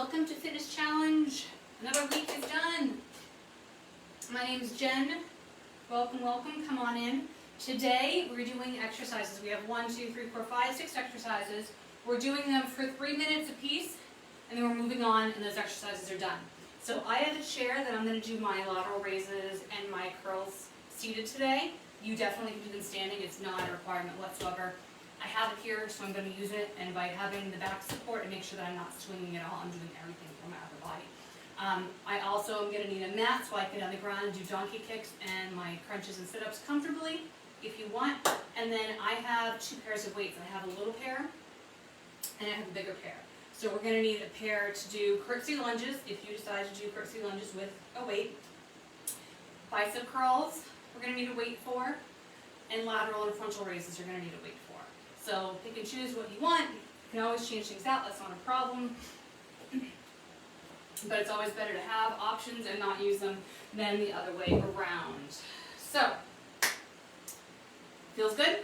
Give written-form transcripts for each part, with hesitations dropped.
welcome to Fitness Challenge. Another week is done. My name is Jen. Welcome, welcome, come on in. Today we're doing exercises. We have 6 exercises. We're doing them for 3 minutes apiece, and then we're moving on and those exercises are done. So I have a chair that I'm going to do my lateral raises and my curls seated today. You definitely can do them standing. It's not a requirement whatsoever. I have it here, so I'm going to use it, and by having the back support, I make sure that I'm not swinging at all. I'm doing everything from my upper body. I also am going to need a mat so I can get on the ground and do donkey kicks and my crunches and sit-ups comfortably, if you want. And then I have 2 pairs of weights. I have a little pair, and I have a bigger pair. So we're going to need a pair to do curtsy lunges, if you decide to do curtsy lunges with a weight. Bicep curls, we're going to need a weight for. And lateral and frontal raises, you're going to need a weight for. So pick and choose what you want. You can always change things out, that's not a problem. But it's always better to have options and not use them than the other way around. So, feels good?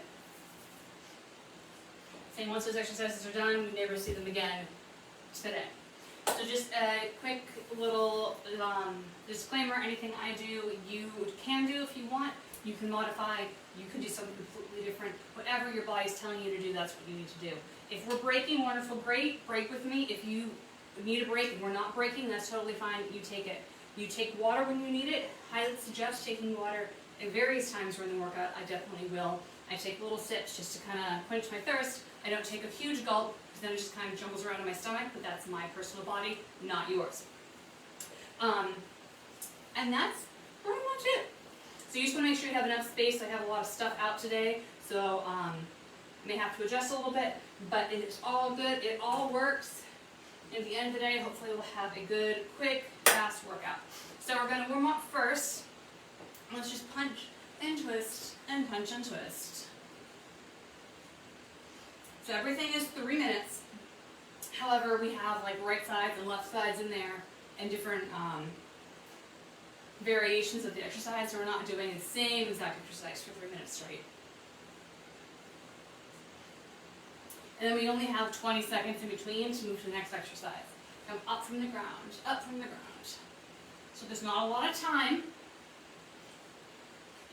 Same, once those exercises are done, we never see them again today. So just a quick little disclaimer, anything I do, you can do if you want. You can modify, you can do something completely different. Whatever your body's telling you to do, that's what you need to do. If we're breaking, wonderful, great, break with me. If you need a break and we're not breaking, that's totally fine, you take it. You take water when you need it. Highly suggest taking water at various times during the workout. I definitely will. I take little sips just to kind of quench my thirst. I don't take a huge gulp, because then it just kind of jumbles around in my stomach, but that's my personal body, not yours. And that's pretty much it. So you just want to make sure you have enough space. I have a lot of stuff out today, so may have to adjust a little bit, but it's all good. It all works. At the end of the day, hopefully we'll have a good, quick, fast workout. So we're going to warm up first. Let's just punch and twist and punch and twist. So everything is 3 minutes. However, we have like right sides and left sides in there and different variations of the exercise, so we're not doing the same exact exercise for 3 minutes straight. And then we only have 20 seconds in between to move to the next exercise. Come up from the ground, up from the ground. So there's not a lot of time.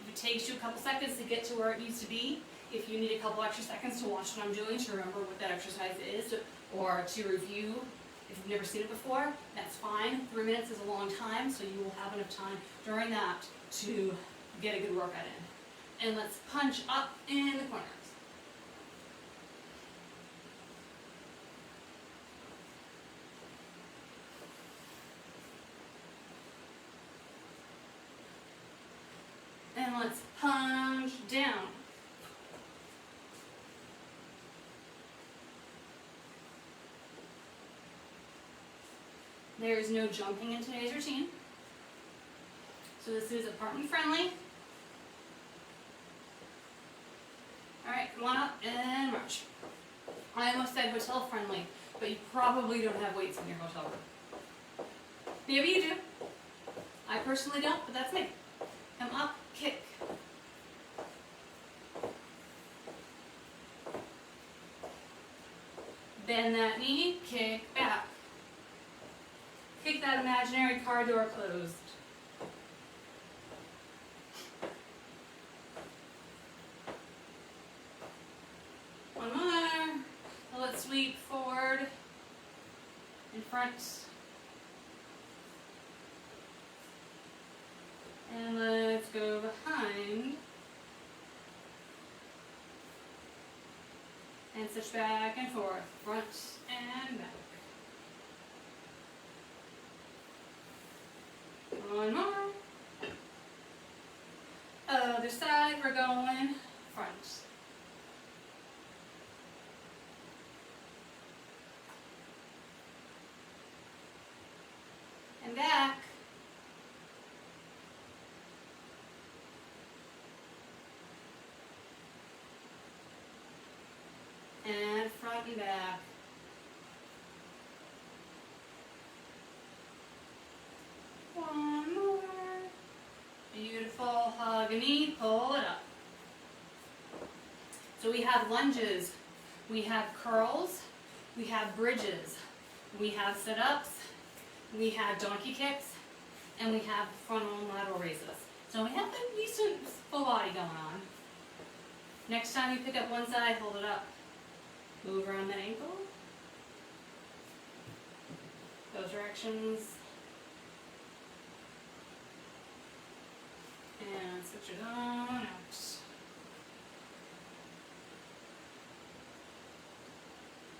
If it takes you a couple seconds to get to where it needs to be, if you need a couple extra seconds to watch what I'm doing to remember what that exercise is, or to review, if you've never seen it before, that's fine. 3 minutes is a long time, so you will have enough time during that to get a good workout in. And let's punch up in the corners. And let's punch down. There is no jumping in today's routine. So this is apartment friendly. Alright, come on up and march. I almost said hotel friendly, but you probably don't have weights in your hotel room. Maybe you do. I personally don't, but that's me. Come up, kick. Bend that knee, kick back. Kick that imaginary car door closed. One more. Now let's sweep forward, in front. And let's go behind. And switch back and forth, front and back. One more. Other side, we're going front. And back. And front and back. One more. Beautiful. Hug a knee, pull it up. So we have lunges, we have curls, we have bridges, we have sit-ups, we have donkey kicks, and we have frontal and lateral raises. So we have a decent full body going on. Next time you pick up one side, hold it up. Move around the ankle. Those directions. And switch it on out.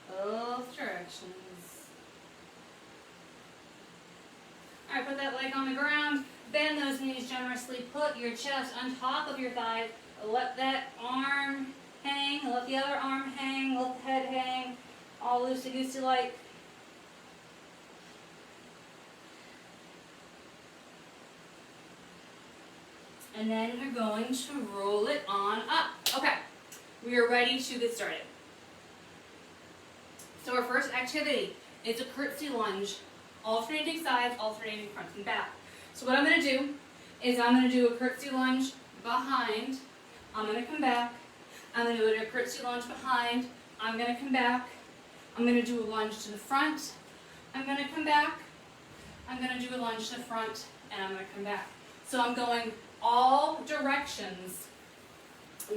Both directions. Alright, put that leg on the ground. Bend those knees generously. Put your chest on top of your thighs. Let that arm hang. Let the other arm hang. Let the head hang. All loosey-goosey like. And then you're going to roll it on up. Okay, we are ready to get started. So our first activity is a curtsy lunge, alternating sides, alternating front and back. So what I'm going to do is I'm going to do a curtsy lunge behind. I'm going to come back. I'm going to do a curtsy lunge behind. I'm going to come back. I'm going to do a lunge to the front. I'm going to come back. I'm going to do a lunge to the front, and I'm going to come back. So I'm going all directions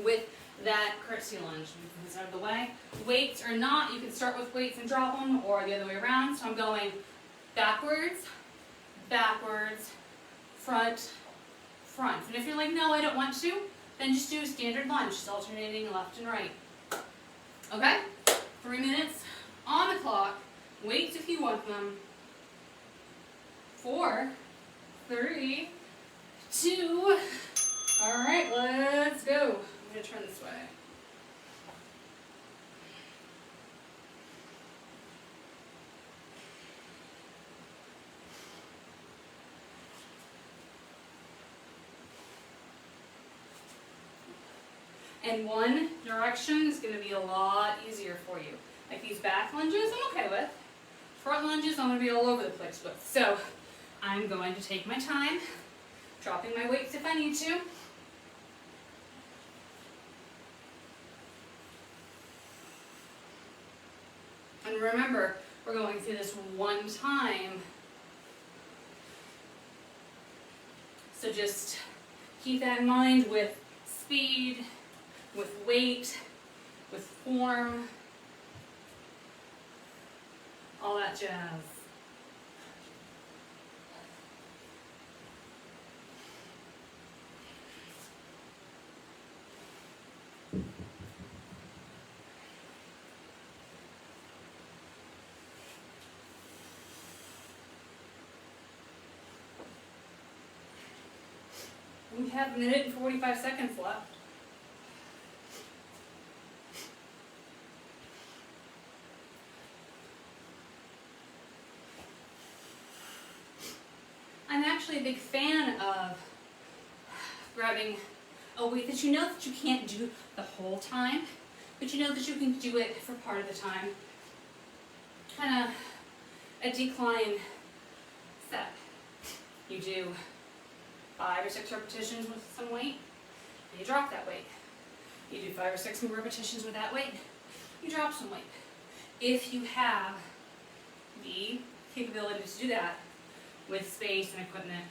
with that curtsy lunge. Move this out of the way. Weights or not, you can start with weights and drop them, or the other way around. So I'm going backwards, backwards, front, front. And if you're like, no, I don't want to, then just do a standard lunge, just alternating left and right. Okay? 3 minutes on the clock. Weights if you want them. 4, 3, 2. All right, let's go. I'm going to turn this way. And one direction is going to be a lot easier for you. Like these back lunges, I'm okay with. Front lunges, I'm going to be all over the place with. So I'm going to take my time, dropping my weights if I need to. And remember, we're going through this one time. So just keep that in mind with speed, with weight, with form, all that jazz. We have 1 minute and 45 seconds left. I'm actually a big fan of grabbing a weight that you know that you can't do the whole time, but you know that you can do it for part of the time. Kind of a decline set. You do 5 or 6 repetitions with some weight, and you drop that weight. You do 5 or 6 more repetitions with that weight, you drop some weight. If you have the capability to do that with space and equipment,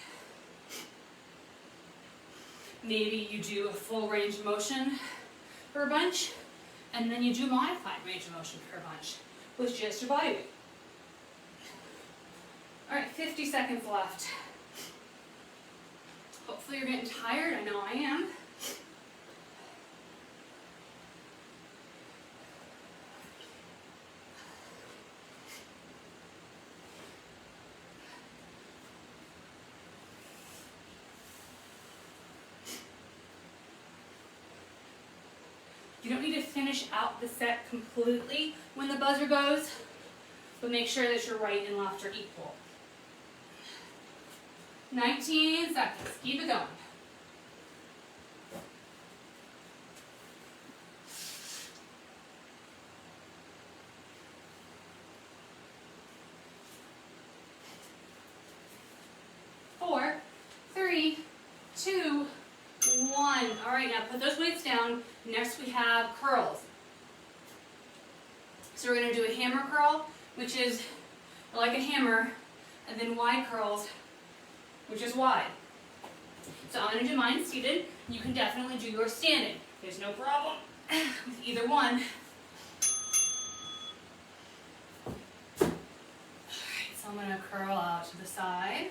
maybe you do a full range of motion for a bunch, and then you do modified range of motion for a bunch with just your body weight. All right, 50 seconds left. Hopefully you're getting tired. I know I am. You don't need to finish out the set completely when the buzzer goes, but make sure that your right and left are equal. 19 seconds. Keep it going. Four, 3, 2, 1. All right, now put those weights down. Next we have curls. So we're going to do a hammer curl, which is like a hammer, and then wide curls, which is wide. So I'm going to do mine seated. You can definitely do yours standing. There's no problem with either one. Alright, so I'm going to curl out to the side.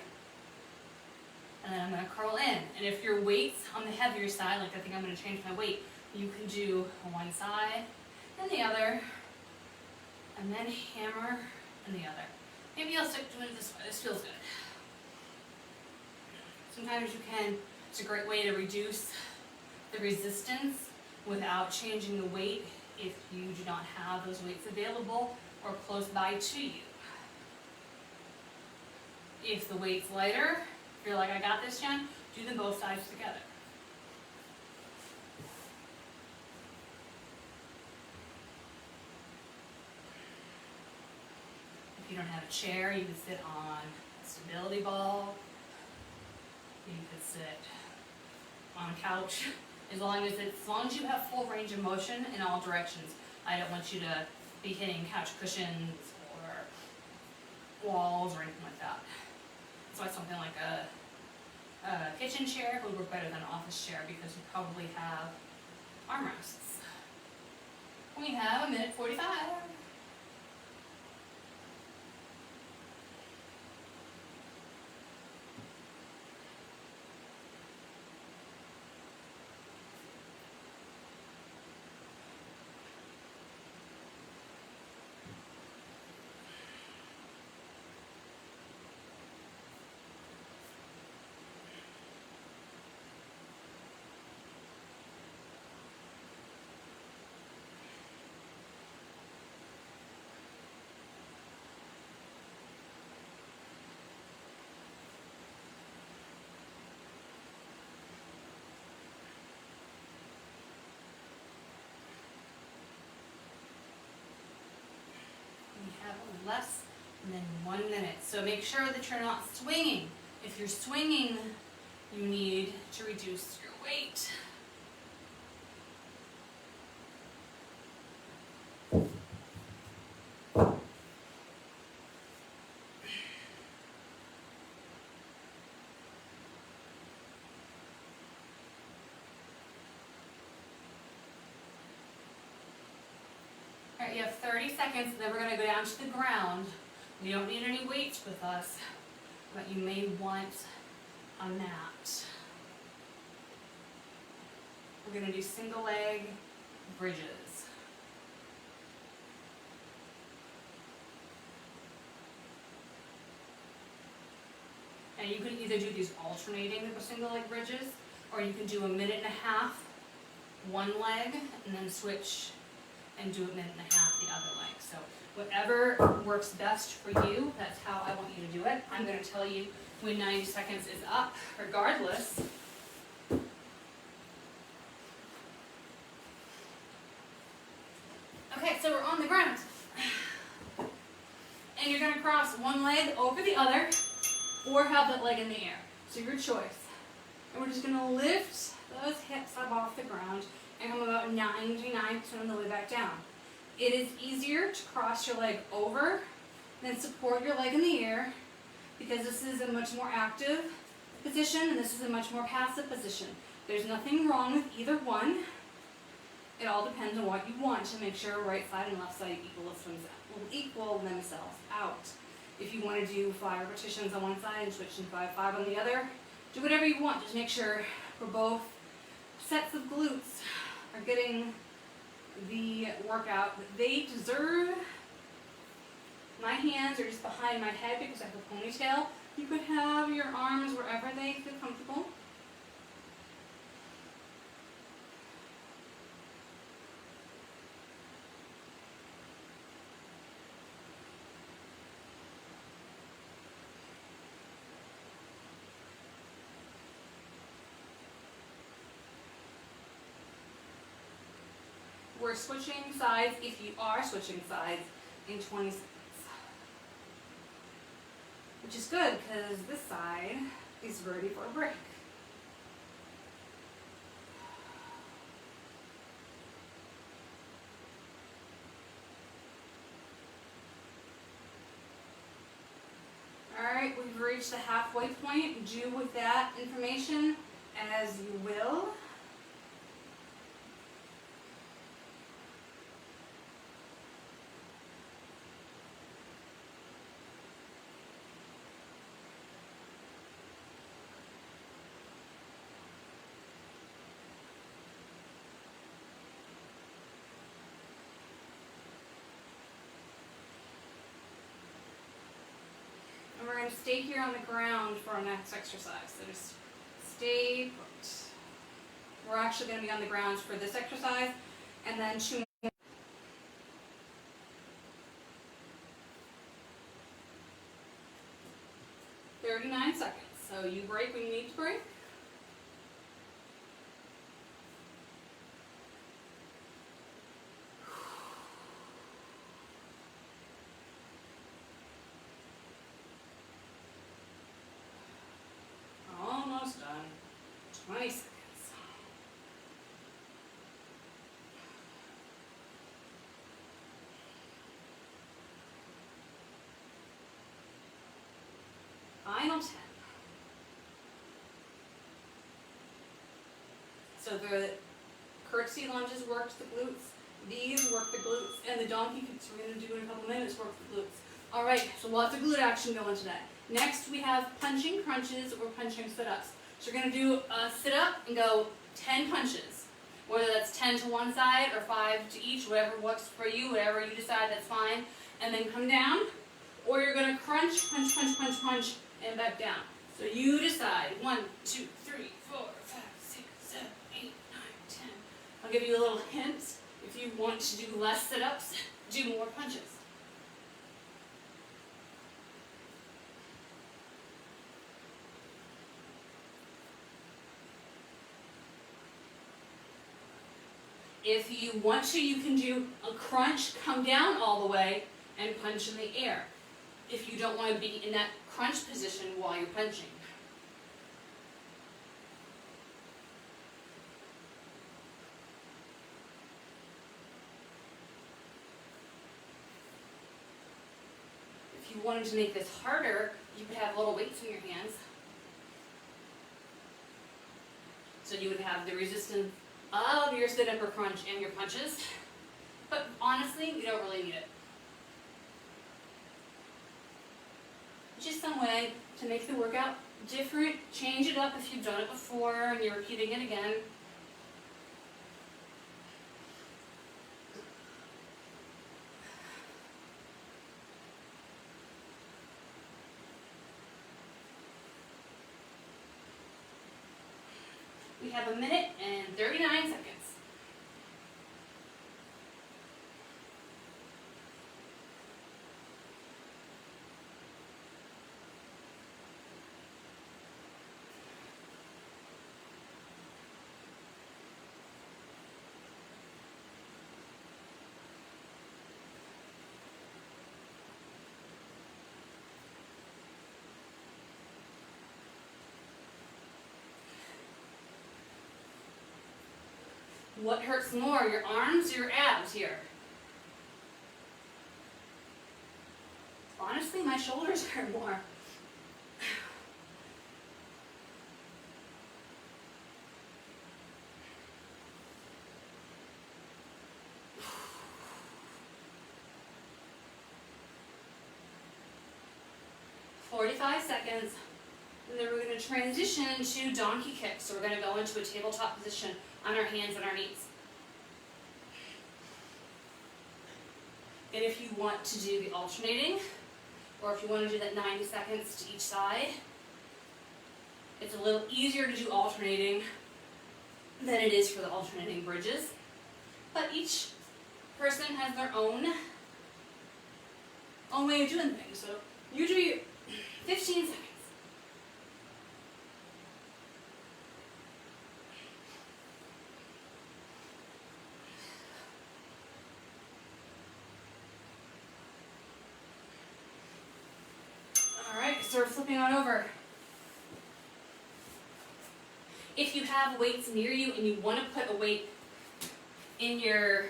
And then I'm going to curl in. And if your weight's on the heavier side, like I think I'm going to change my weight, you can do one side and the other, and then hammer and the other. Maybe I'll stick to it this way. This feels good. Sometimes you can, it's a great way to reduce the resistance without changing the weight if you do not have those weights available or close by to you. If the weight's lighter, if you're like, I got this, Jen, do them both sides together. If you don't have a chair, you can sit on a stability ball. You could sit on a couch. As long as you have full range of motion in all directions. I don't want you to be hitting couch cushions or walls or anything like that. That's why something like a kitchen chair would work better than an office chair, because you probably have armrests. We have 1:45. Less than 1 minute. So make sure that you're not swinging. If you're swinging, you need to reduce your weight. Alright, you have 30 seconds, then we're going to go down to the ground. You don't need any weights with us, but you may want a mat. We're going to do single leg bridges. And you can either do these alternating single leg bridges, or you can do 1.5 minutes, one leg, and then switch and do 1.5 minutes the other leg. So whatever works best for you, that's how I want you to do it. I'm going to tell you when 90 seconds is up, regardless. Okay, so we're on the ground. And you're going to cross one leg over the other, or have that leg in the air. So your choice. And we're just going to lift those hips up off the ground and come about 99% of the way back down. It is easier to cross your leg over than support your leg in the air, because this is a much more active position and this is a much more passive position. There's nothing wrong with either one. It all depends on what you want to make sure right side and left side equal themselves out. If you want to do 5 repetitions on one side and switch to 5 on the other, do whatever you want. Just make sure for both sets of glutes are getting the workout that they deserve. My hands are just behind my head because I have a ponytail. You could have your arms wherever they feel comfortable. We're switching sides, if you are switching sides, in 20 seconds. Which is good, because this side is ready for a break. Alright, right, we've reached the halfway point. Do with that information as you will. And we're going to stay here on the ground for our next exercise. So just stay put. We're actually going to be on the ground for this exercise, and then 2 more. 39 seconds. So you break when you need to break. Almost done. 20 seconds. Final 10. So the curtsy lunges worked the glutes, these work the glutes, and the donkey kicks we're going to do in a couple minutes work the glutes. Alright, so lots of glute action going today. Next we have punching crunches or punching sit-ups. So we're going to do a sit-up and go 10 punches. Whether that's 10 to one side or 5 to each, whatever works for you, whatever you decide, that's fine. And then come down, or you're going to crunch, punch, punch, punch, punch, and back down. So you decide. 1, 2, 3, 4, 5, 6, 7, 8, 9, 10. I'll give you a little hint. If you want to do less sit-ups, do more punches. If you want to, you can do a crunch, come down all the way, and punch in the air. If you don't want to be in that crunch position while you're punching. If you wanted to make this harder, you could have little weights in your hands. So you would have the resistance of your sit-up or crunch and your punches. But honestly, you don't really need it. Just some way to make the workout different. Change it up if you've done it before and you're repeating it again. We have 1 minute and 39 seconds. What hurts more, your arms or your abs here? Honestly, my shoulders hurt more. "45 seconds. And then we're going to transition to donkey kicks. So we're going to go into a tabletop position on our hands and our knees. And if you want to do the alternating, or if you want to do that 90 seconds to each side, it's a little easier to do alternating than it is for the alternating bridges. But each person has their own way of doing things. So you do your 15 seconds. So we're flipping on over. If you have weights near you and you want to put a weight in your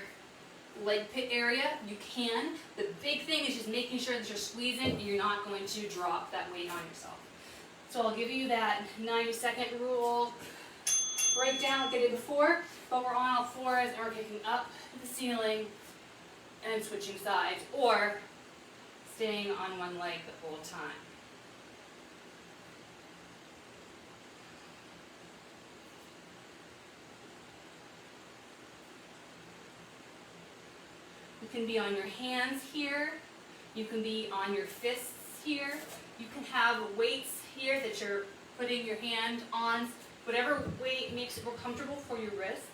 leg pit area, you can. The big thing is just making sure that you're squeezing and you're not going to drop that weight on yourself. So I'll give you that 90-second rule breakdown like I did before, but we're on all fours and we're kicking up to the ceiling and switching sides, or staying on one leg the whole time. You can be on your hands here. You can be on your fists here. You can have weights here that you're putting your hand on. Whatever weight makes it more comfortable for your wrists.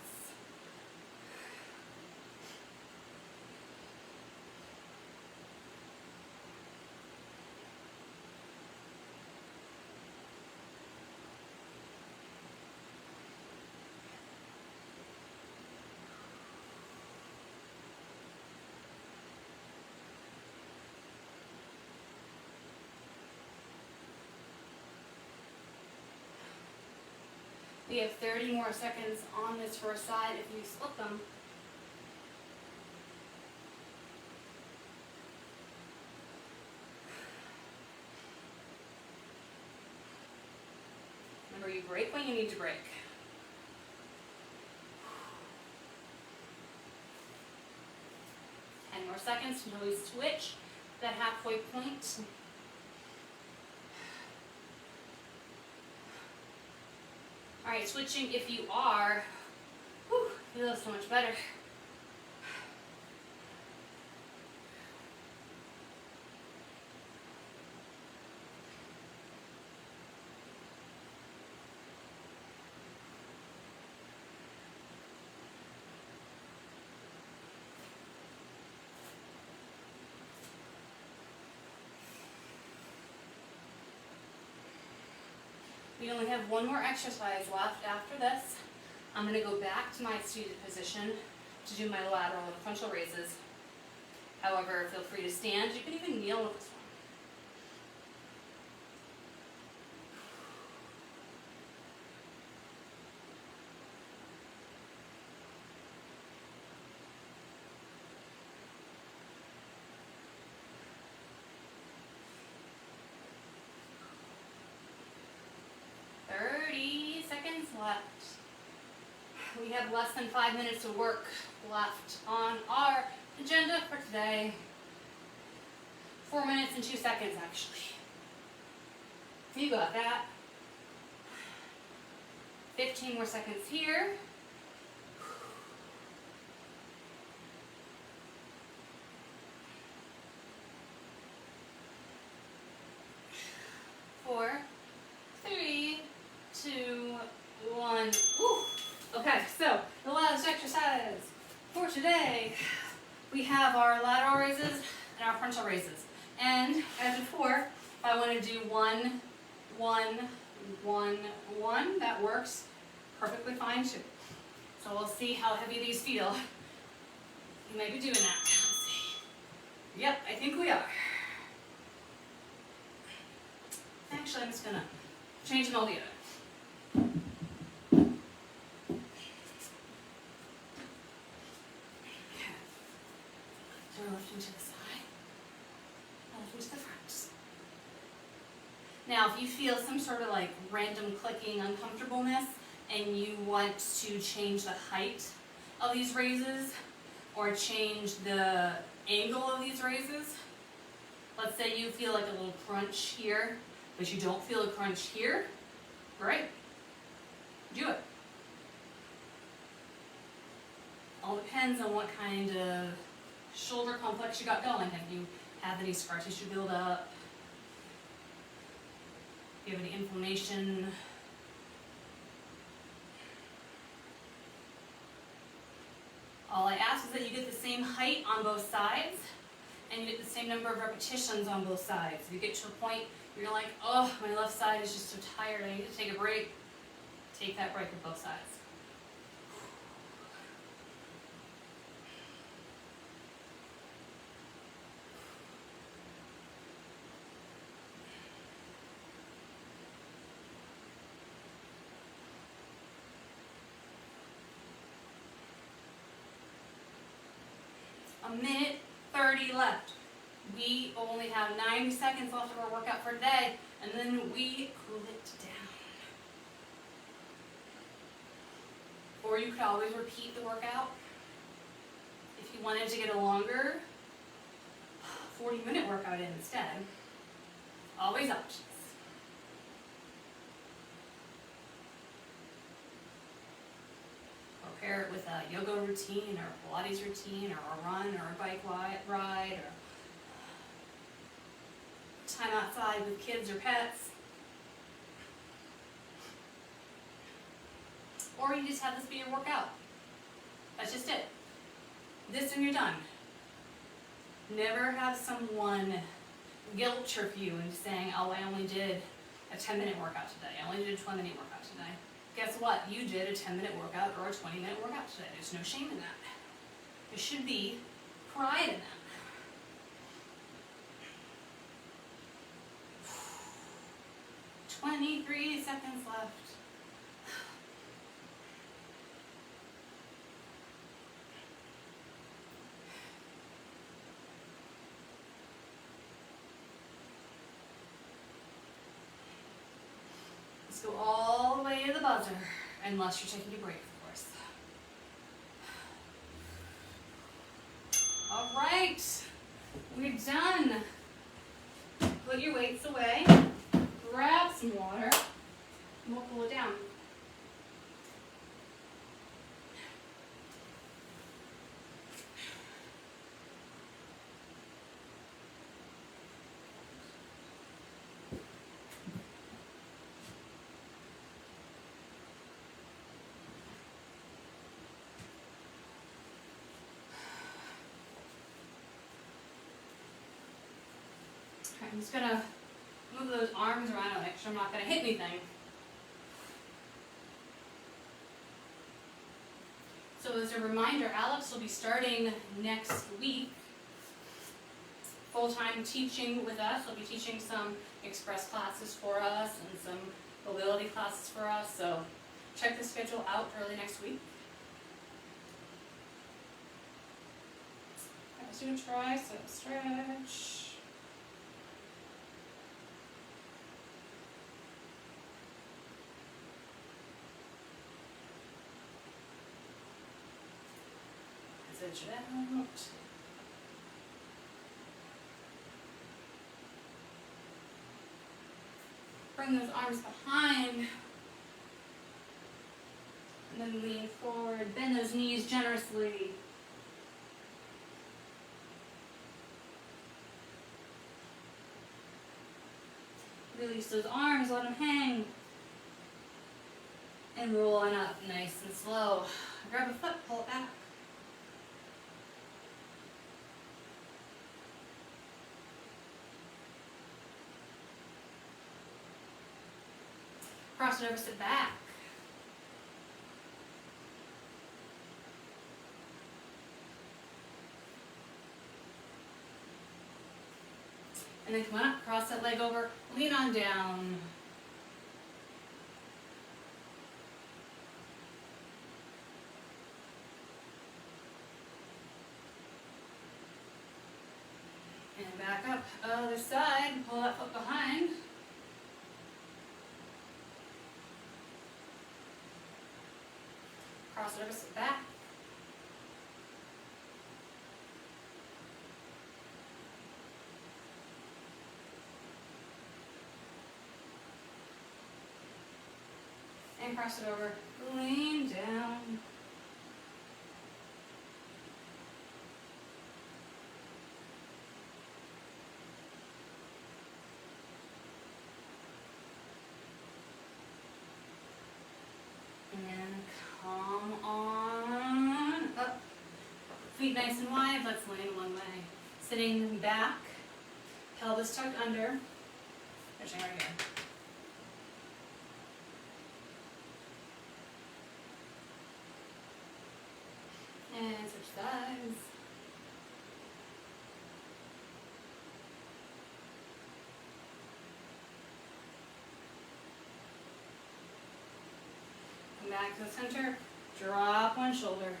We have 30 more seconds on this first side if you split them. Remember, you break when you need to break. More seconds until we switch that halfway point. All right, switching if you are, feels so much better. We only have one more exercise left after this. I'm going to go back to my seated position to do my lateral and frontal raises. However, feel free to stand. You can even kneel with this one. Left. We have less than 5 minutes of work left on our agenda for today. 4 minutes and 2 seconds, actually. You got that. 15 more seconds here. 4, 3, 2, 1. Woo. Okay, so the last exercise for today, we have our lateral raises and our frontal raises. And as before, if I want to do 1, 1, 1, 1, that works perfectly fine too. So we'll see how heavy these feel. You may be doing that. Let's see. Yep, I think we are. Actually, I'm just going to change them all together. Lifting to the side, lifting to the front. Now, if you feel some sort of like random clicking uncomfortableness and you want to change the height of these raises or change the angle of these raises, let's say you feel like a little crunch here, but you don't feel a crunch here, right? Do it. All depends on what kind of shoulder complex you got going. Have you had any scar tissue build up? Do you have any inflammation? All I ask is that you get the same height on both sides and you get the same number of repetitions on both sides. If you get to a point where you're like, oh, my left side is just so tired, I need to take a break, take that break with both sides. A minute 30 left. We only have 90 seconds left of our workout for today, and then we cool it down. Or you could always repeat the workout if you wanted to get a longer 40-minute workout in instead. Always options. Or pair it with a yoga routine or a Pilates routine or a run or a bike ride or time outside with kids or pets. Or you just have this be your workout. That's just it. This and you're done. Never have someone guilt trip you into saying, oh, I only did a 10-minute workout today. I only did a 20-minute workout today. Guess what? You did a 10-minute workout or a 20-minute workout today. There's no shame in that. There should be pride in that. "23 seconds left. Let's go all the way to the buzzer, unless you're taking a break, of course. All right, we're done. Put your weights away, grab some water, and we'll cool it down. Okay, I'm just gonna move those arms around to make sure I'm not gonna hit anything. So as a reminder, Alex will be starting next week full-time teaching with us. He'll be teaching some express classes for us and some mobility classes for us. So check the schedule out early next week. Let's do a tricep stretch. Stretch it out. Bring those arms behind. And then lean forward. Bend those knees generously. Release those arms, let them hang. And roll on up nice and slow. Grab a foot, pull it back. Cross it over, sit back. And then come on up, cross that leg over, lean on down. And back up, other side, pull that foot behind. Cross it over, sit back. And cross it over, lean down. And come on up. Feet nice and wide, let's land one way. Sitting back, pelvis tucked under, touching right here. And switch sides. Come back to the center, drop one shoulder.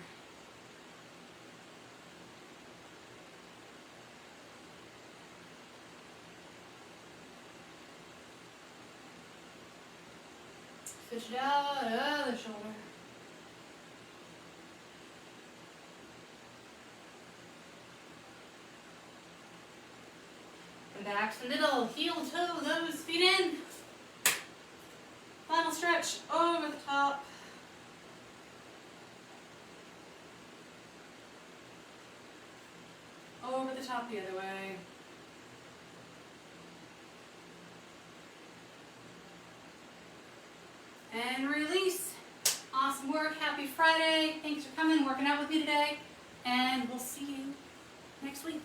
Switch it out, other shoulder. And back to the middle, heel, toe, those feet in. Final stretch over the top. Over the top the other way. And release. Awesome work. Happy Friday. Thanks for coming, working out with me today. And we'll see you next week.